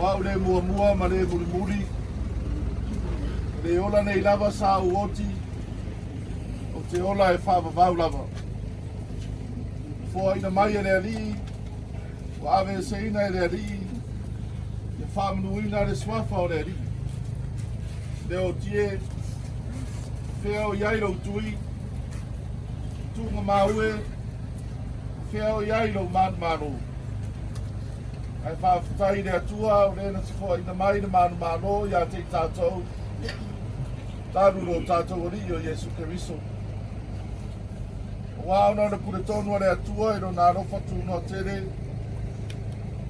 Wa ule mua ma le muri. Le ola nei lava sa uoti. O te ola e whaavavau lava. Fua ina mai e le ali. Wa ave se ina e le ali. Te whaamanuina le swafa o le ali. Leo tie. Whio iai rau tui. Tunga maue. Whio iai rau manu. Ai whaafutai le atua o le na tifo ina mai na manu ia te tātou. Tāru no tātou ori o Yesu Keriso. Wa ona na pure tonu le atua iro na rofa tu no tere.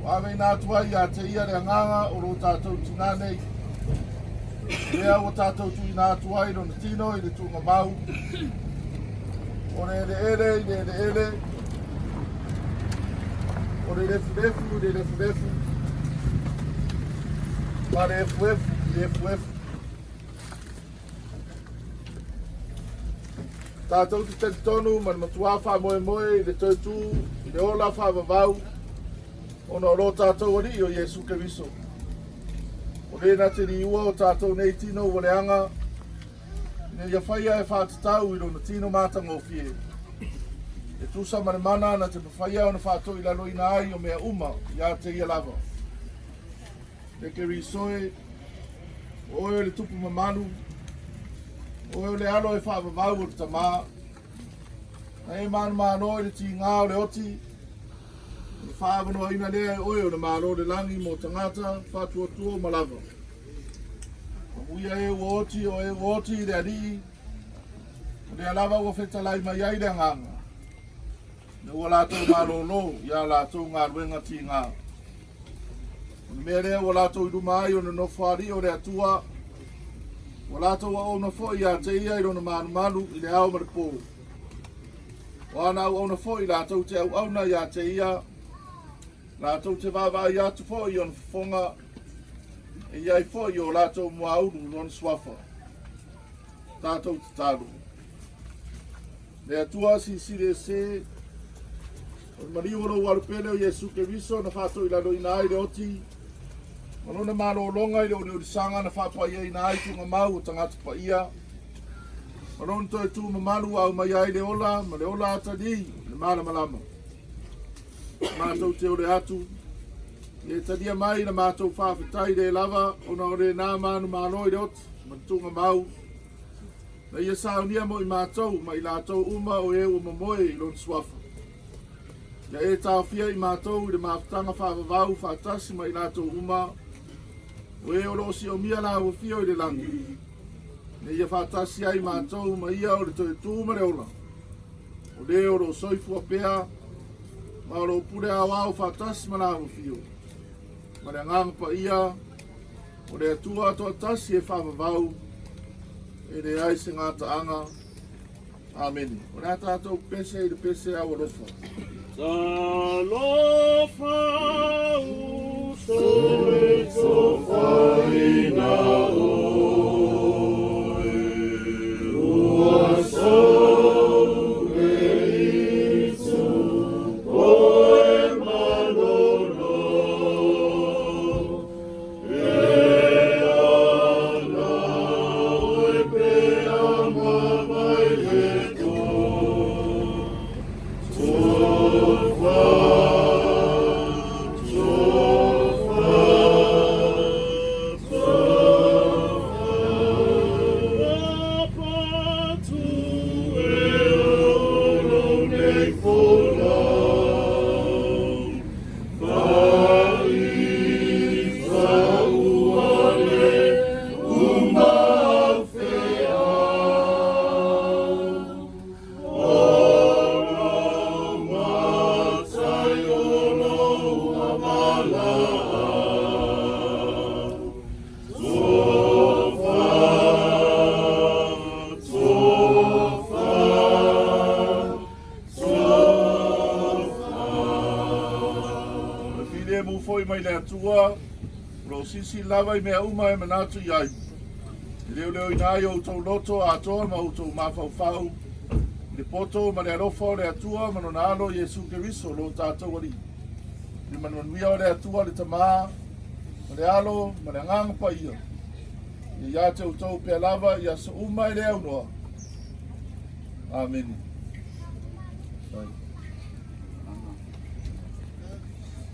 Wa me na atua ia te ia le nganga o ro tātou tinane. Lea o tātou tu ina atua iro na tino i le tunga mau. O le ele. O le lefu. Ma le efu. Tātou te tete tonu, man matua wha moe, i le tautu, i le ola wha wavau, ona o lo tātou ari o Yesu Keriso. O le na te riua o tātou nei tino o le anga, ne ia whaia e whātatau i lo na tino mātanga o fie. E tusa mana na te whaia o na whātou i lalo ina ai o mea uma, i a te ia lava. Le Kerisoe, o le tupu mamanu, o le alo e whaavavau o te tamā. E mano i le ti ngā o le oti. Le whaavano ina lea e oe o le malo le langi mo tangata, whātua malava. Uia e oti o oti i le ari. O le alava o whetalai mai ai le nganga. Le ua lātou malo ia lātou ngā ruenga ti ngā. O le mea lea o lātou i rumai o le nofari o le atua. Wa lātou a ona fo i a te ia i rona manumalu i le au ma le pō. Wa ana au ona fo i lātou te au auna i a te ia. Lātou te vāvā i atu fo i ona fonga. E iai fo i o lātou mua auru rona swafa. Tātou te tāru. Le atua si se. O mari oro warupele o Yesu Keriso na whātou i lalo ina ai le oti. Manona malo longa i o sanga na whapua ia ina ai tunga mau o tangata pa ia. Manona toi tu mamalu au mai ai le ola, ma le ola atani, le mala malama. Mātou te ore atu. I e tadia mai na mātou whawhitai le lava, ona ore nā manu malo i le oti, ma tunga mau. Na ia saunia mo i mātou, ma i lātou uma o e o mamoe i lon swafa. Ia e tāwhia i mātou i le māwhtanga whawavau, whātasi ma i lātou uma. O e o rosi o mia la o fio i le langi. Ne ia whātasi ai mātou ma ia o le toi tūma le ola. O le o ro soifu a pēa, ma o ro pure a wau whātasi ma la o fio. Ma le nganga pa ia, o le atua toa tasi e whawavau, e le ai se ngata anga. Amen. O le tātou pese i le pese a o lofa. Talofa usoi sofaina oe uaso eisu oe malono ana oe pe amamai leto sisi lava I mea uma e manatu iai. Leo ina ai o tau loto a toa ma o tau mawhauwhau. Le poto ma le arofa le atua ma no alo Yesu Keriso lo tātou ari. Le manuia o le atua le tamā ma le alo, ma le nganga pa ia. Ia te utau pe lava, ia sa umai le au noa. Amen.